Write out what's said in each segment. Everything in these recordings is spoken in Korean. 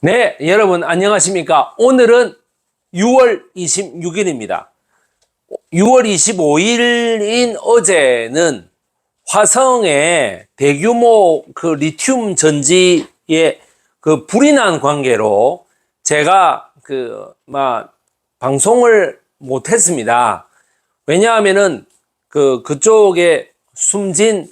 네, 여러분 안녕하십니까? 오늘은 6월 26일입니다. 6월 25일인 어제는 화성에 대규모 리튬 전지에 불이 난 관계로 제가 방송을 못했습니다. 왜냐하면은 그쪽에 숨진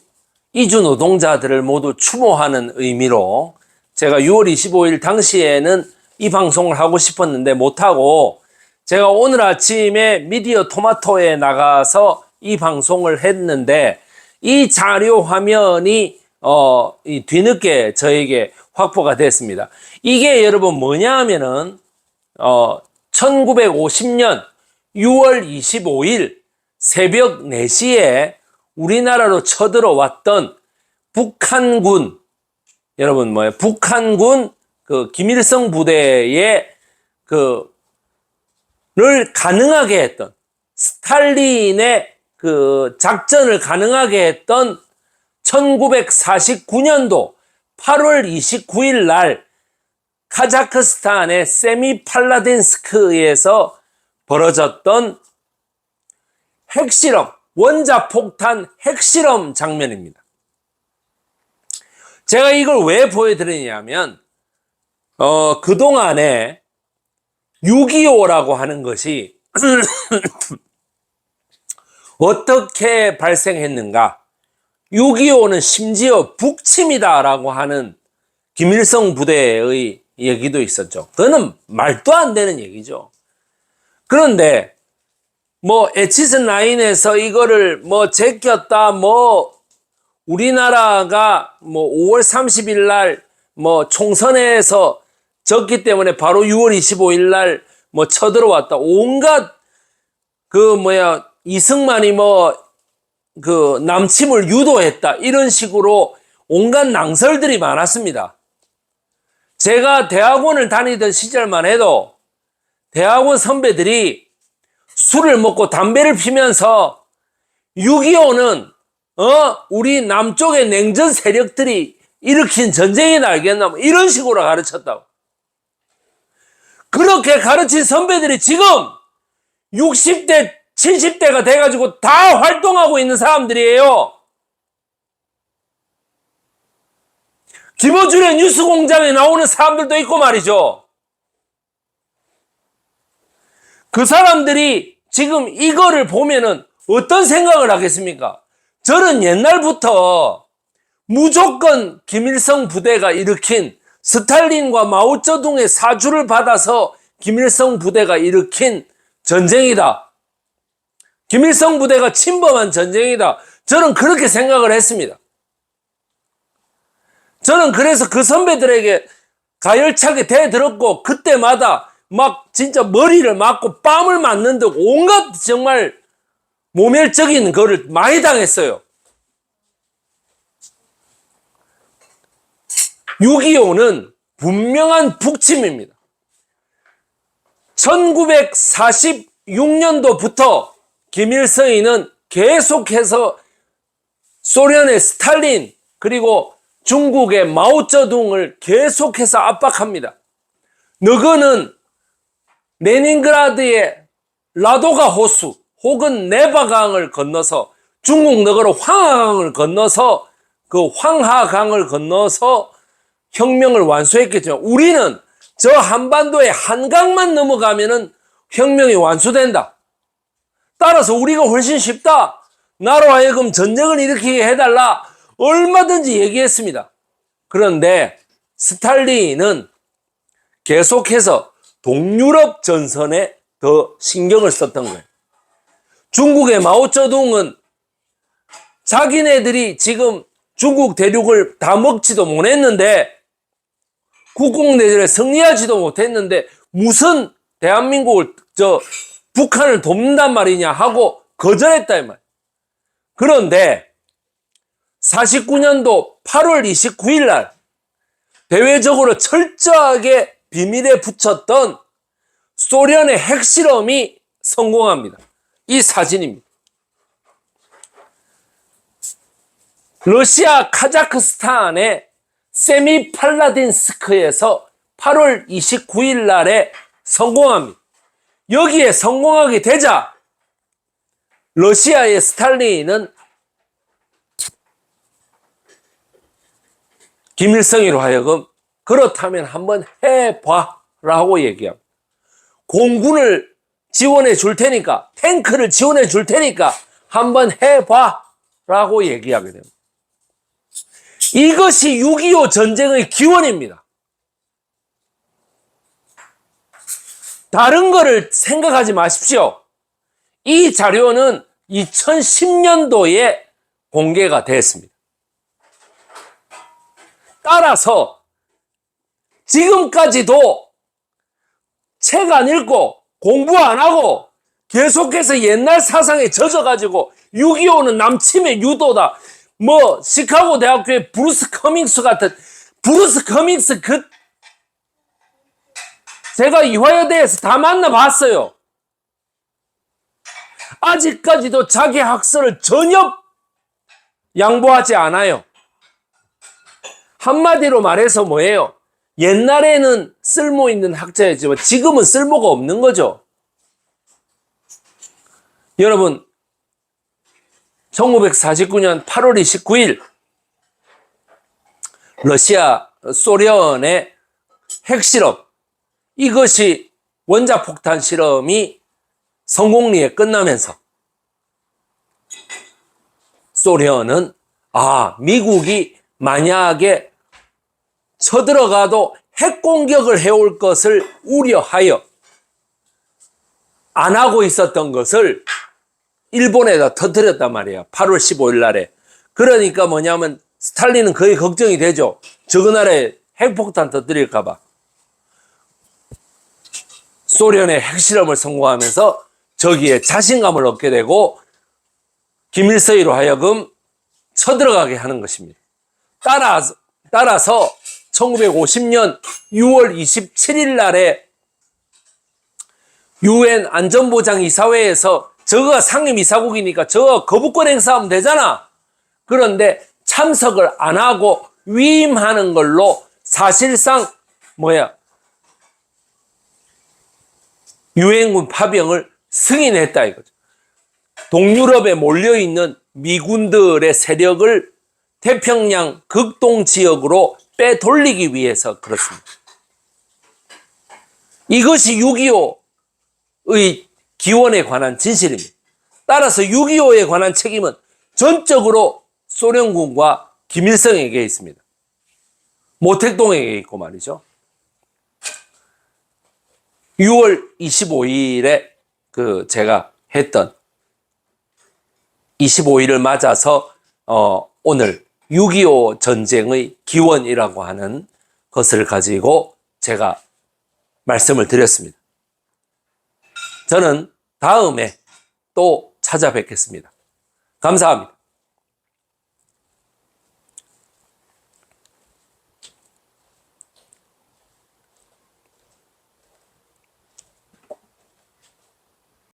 이주 노동자들을 모두 추모하는 의미로 제가 6월 25일 당시에는 이 방송을 하고 싶었는데 못하고 제가 오늘 아침에 미디어 토마토에 나가서 이 방송을 했는데 이 자료 화면이 이 뒤늦게 저에게 확보가 됐습니다. 이게 여러분 뭐냐 하면은 1950년 6월 25일 새벽 4시에 우리나라로 쳐들어왔던 북한군, 여러분 북한군 김일성 부대의 를 가능하게 했던, 스탈린의 작전을 가능하게 했던 1949년도 8월 29일 날 카자흐스탄의 세미팔라딘스크에서 벌어졌던 핵실험, 원자폭탄 핵실험 장면입니다. 제가 이걸 왜 보여드리냐면 그동안에 6.25라고 하는 것이 어떻게 발생했는가. 6.25는 심지어 북침이다라고 하는 김일성 부대의 얘기도 있었죠. 그거는 말도 안 되는 얘기죠. 그런데 에치슨 라인에서 이거를 제꼈다, 우리나라가 5월 30일 날 총선에서 졌기 때문에 바로 6월 25일 날 쳐들어왔다. 온갖 이승만이 남침을 유도했다. 이런 식으로 온갖 낭설들이 많았습니다. 제가 대학원을 다니던 시절만 해도 대학원 선배들이 술을 먹고 담배를 피면서 6.25는 우리 남쪽의 냉전 세력들이 일으킨 전쟁이다 알겠나? 이런 식으로 가르쳤다고. 그렇게 가르친 선배들이 지금 60대, 70대가 돼가지고 다 활동하고 있는 사람들이에요. 김어준의 뉴스공장에 나오는 사람들도 있고 말이죠. 그 사람들이 지금 이거를 보면은 어떤 생각을 하겠습니까? 저는 옛날부터 무조건 김일성 부대가 일으킨, 스탈린과 마오쩌둥의 사주를 받아서 김일성 부대가 일으킨 전쟁이다. 김일성 부대가 침범한 전쟁이다. 저는 그렇게 생각을 했습니다. 저는 그래서 그 선배들에게 가열차게 대들었고 그때마다 진짜 머리를 맞고 뺨을 맞는 듯 온갖 정말 모멸적인 거를 많이 당했어요. 6.25는 분명한 북침입니다. 1946년도부터 김일성이는 계속해서 소련의 스탈린 그리고 중국의 마오쩌둥을 계속해서 압박합니다. 너거는 레닌그라드의 라도가 호수 혹은 네바강을 건너서 중국 너거로 황하강을 건너서 황하강을 건너서 혁명을 완수했겠지만 우리는 저 한반도의 한강만 넘어가면은 혁명이 완수된다. 따라서 우리가 훨씬 쉽다. 나로 하여금 전쟁을 일으키게 해달라. 얼마든지 얘기했습니다. 그런데 스탈린은 계속해서 동유럽 전선에 더 신경을 썼던 거예요. 중국의 마오쩌둥은 자기네들이 지금 중국 대륙을 다 먹지도 못했는데 국공내전에 승리하지도 못했는데 무슨 대한민국을 북한을 돕는단 말이냐 하고 거절했다 이 말. 그런데 49년도 8월 29일 날 대외적으로 철저하게 비밀에 붙였던 소련의 핵실험이 성공합니다. 이 사진입니다. 러시아 카자흐스탄의 세미팔라딘스크에서 8월 29일 날에 성공합니다. 여기에 성공하게 되자 러시아의 스탈린은 김일성으로 하여금 그렇다면 한번 해봐라고 얘기합니다. 공군을 지원해 줄 테니까, 탱크를 지원해 줄 테니까 한번 해봐라고 얘기하게 됩니다. 이것이 6.25 전쟁의 기원입니다. 다른 거를 생각하지 마십시오. 이 자료는 2010년도에 공개가 됐습니다. 따라서 지금까지도 책 안 읽고 공부 안 하고 계속해서 옛날 사상에 젖어가지고 6.25는 남침의 유도다. 뭐 시카고 대학교의 브루스 커밍스 같은 브루스 커밍스 제가 이화여대에서 다 만나봤어요. 아직까지도 자기 학설을 전혀 양보하지 않아요. 한마디로 말해서 뭐예요? 옛날에는 쓸모 있는 학자였지만 지금은 쓸모가 없는 거죠. 여러분, 1949년 8월 29일 러시아, 소련의 핵실험, 이것이 원자폭탄 실험이 성공리에 끝나면서 소련은 미국이 만약에 쳐들어가도 핵공격을 해올 것을 우려하여 안 하고 있었던 것을 일본에다 터뜨렸단 말이에요. 8월 15일 날에. 그러니까 뭐냐면 스탈린은 거의 걱정이 되죠. 저거 나라에 핵폭탄 터뜨릴까봐. 소련의 핵실험을 성공하면서 저기에 자신감을 얻게 되고 김일성으로 하여금 쳐들어가게 하는 것입니다. 따라서 1950년 6월 27일 날에 UN 안전보장이사회에서 저거가 상임이사국이니까 저거 거부권 행사하면 되잖아. 그런데 참석을 안 하고 위임하는 걸로 사실상 유엔군 파병을 승인했다 이거죠. 동유럽에 몰려있는 미군들의 세력을 태평양 극동 지역으로 빼돌리기 위해서 그렇습니다. 이것이 6.25의 기원에 관한 진실입니다. 따라서 6.25에 관한 책임은 전적으로 소련군과 김일성에게 있습니다. 모택동에게 있고 말이죠. 6월 25일에 제가 했던 25일을 맞아서 오늘 6.25 전쟁의 기원이라고 하는 것을 가지고 제가 말씀을 드렸습니다. 저는 다음에 또 찾아뵙겠습니다. 감사합니다.